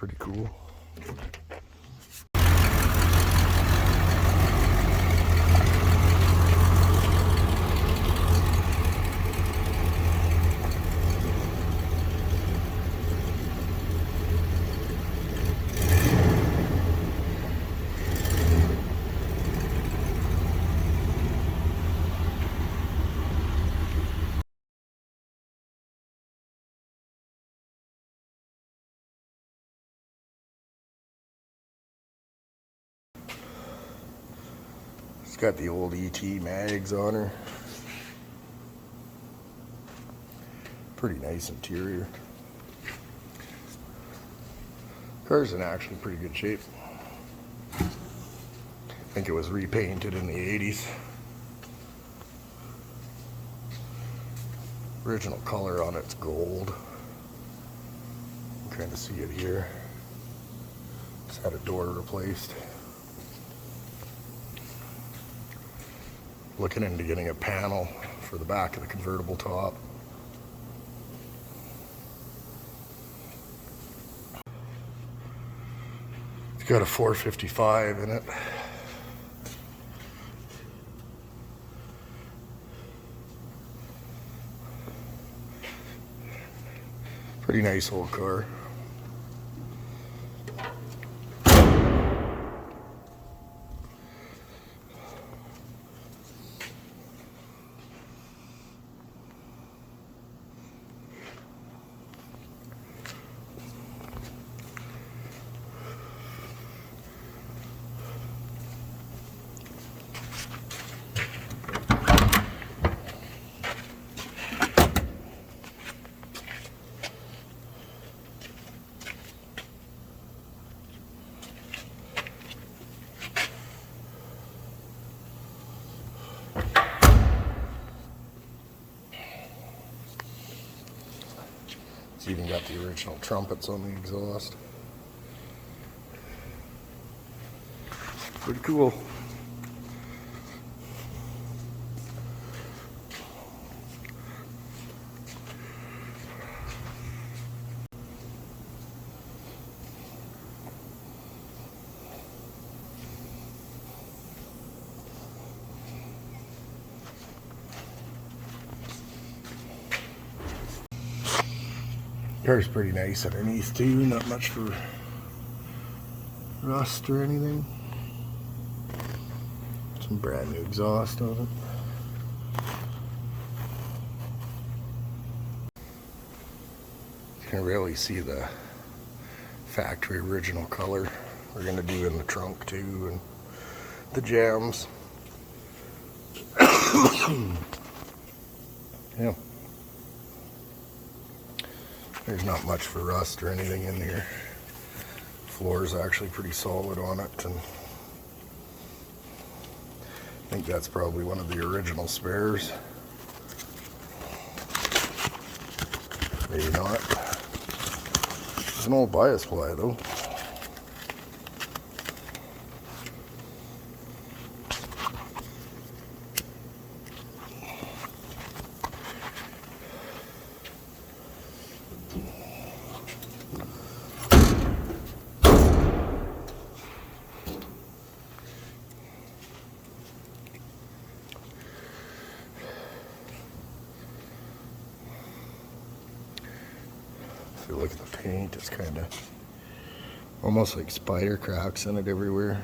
pretty cool. It's got the old ET mags on her. Pretty nice interior. Car's in actually pretty good shape. I think it was repainted in the 80s. Original color on it's gold. You can kind of see it here. Just had a door replaced. Looking into getting a panel for the back of the convertible top. It's got a 455 in it. Pretty nice old car. It's even got the original trumpets on the exhaust. Pretty cool. Car's pretty nice underneath too, not much for rust or anything. Some brand new exhaust on it. You can really see the factory original color. We're gonna do in the trunk too, and the jams. Yeah. There's not much for rust or anything in here. Floor is actually pretty solid on it, and I think that's probably one of the original spares. Maybe not. It's an old bias ply though. If you look at the paint, it's kind of almost like spider cracks in it everywhere.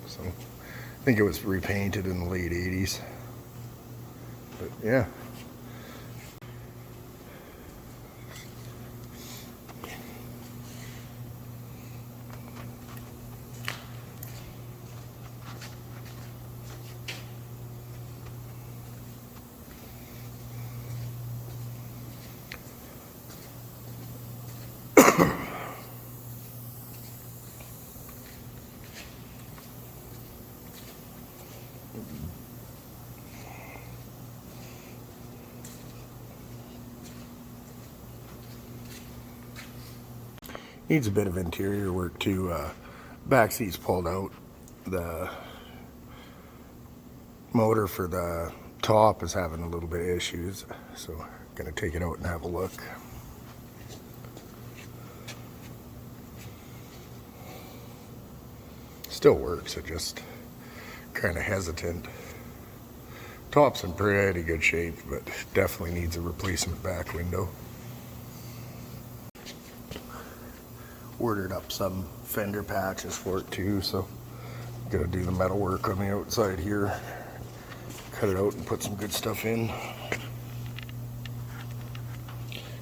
So I think it was repainted in the late 80s. But yeah. Needs a bit of interior work too. Back seat's pulled out. The motor for the top is having a little bit of issues, so I'm gonna take it out and have a look. Still works, it just kind of hesitant. Top's in pretty good shape, but definitely needs a replacement back window. Ordered up some fender patches for it too, so gotta do the metal work on the outside here, cut it out and put some good stuff in.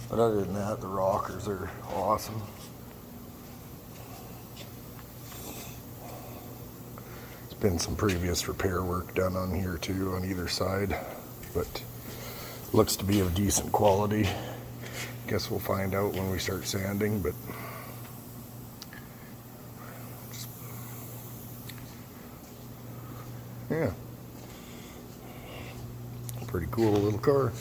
But other than that, the rockers are awesome. There's been some previous repair work done on here too on either side, but looks to be of decent quality. Guess we'll find out when we start sanding, but yeah, pretty cool little car.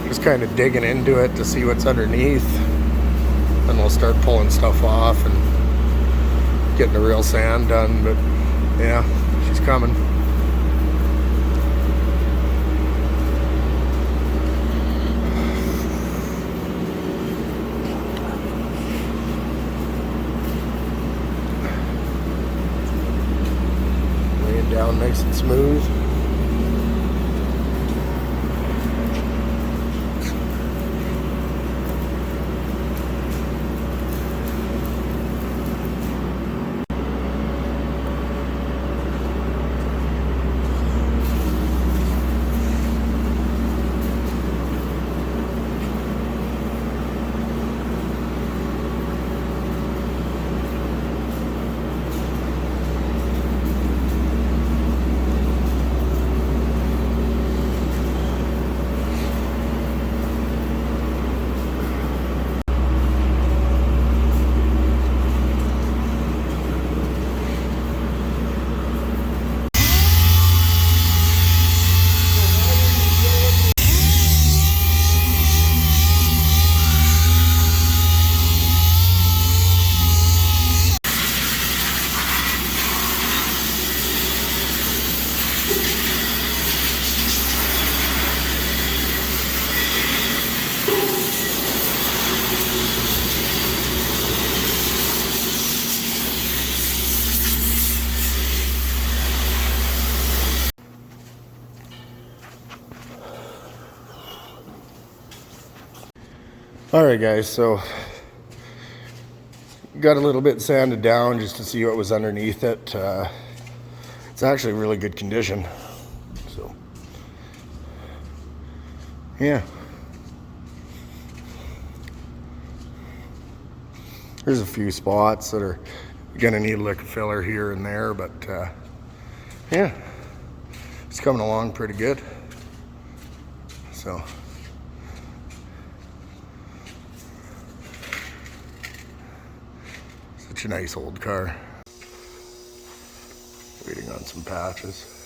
Just kind of digging into it to see what's underneath. Then we'll start pulling stuff off and getting the real sand done, but yeah, she's coming. Laying down nice and smooth. Alright guys, so got a little bit sanded down just to see what was underneath it. It's actually really good condition. So, yeah. There's a few spots that are gonna need a lick of filler here and there, but yeah, it's coming along pretty good. So. Such a nice old car. Waiting on some patches.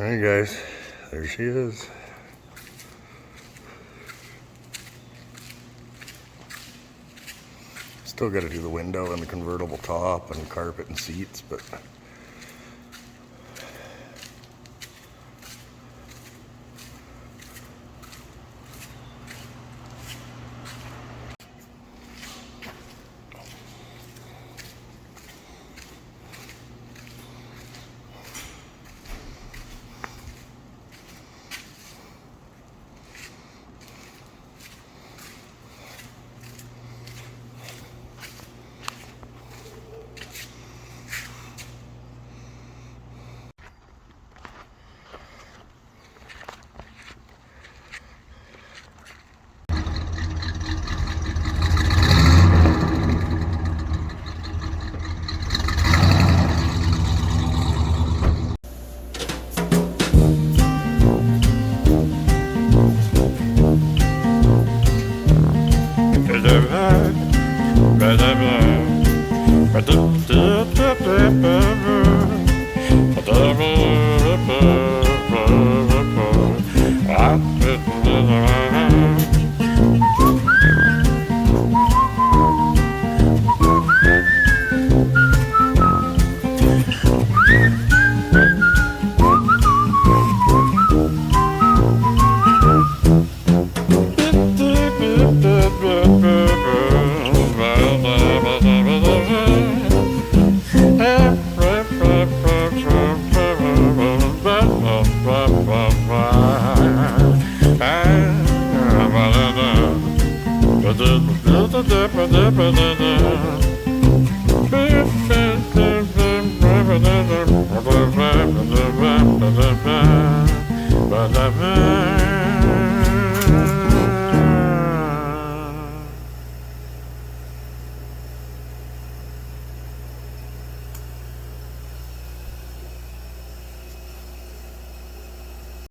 Alright guys, there she is. Still got to do the window and the convertible top and carpet and seats, but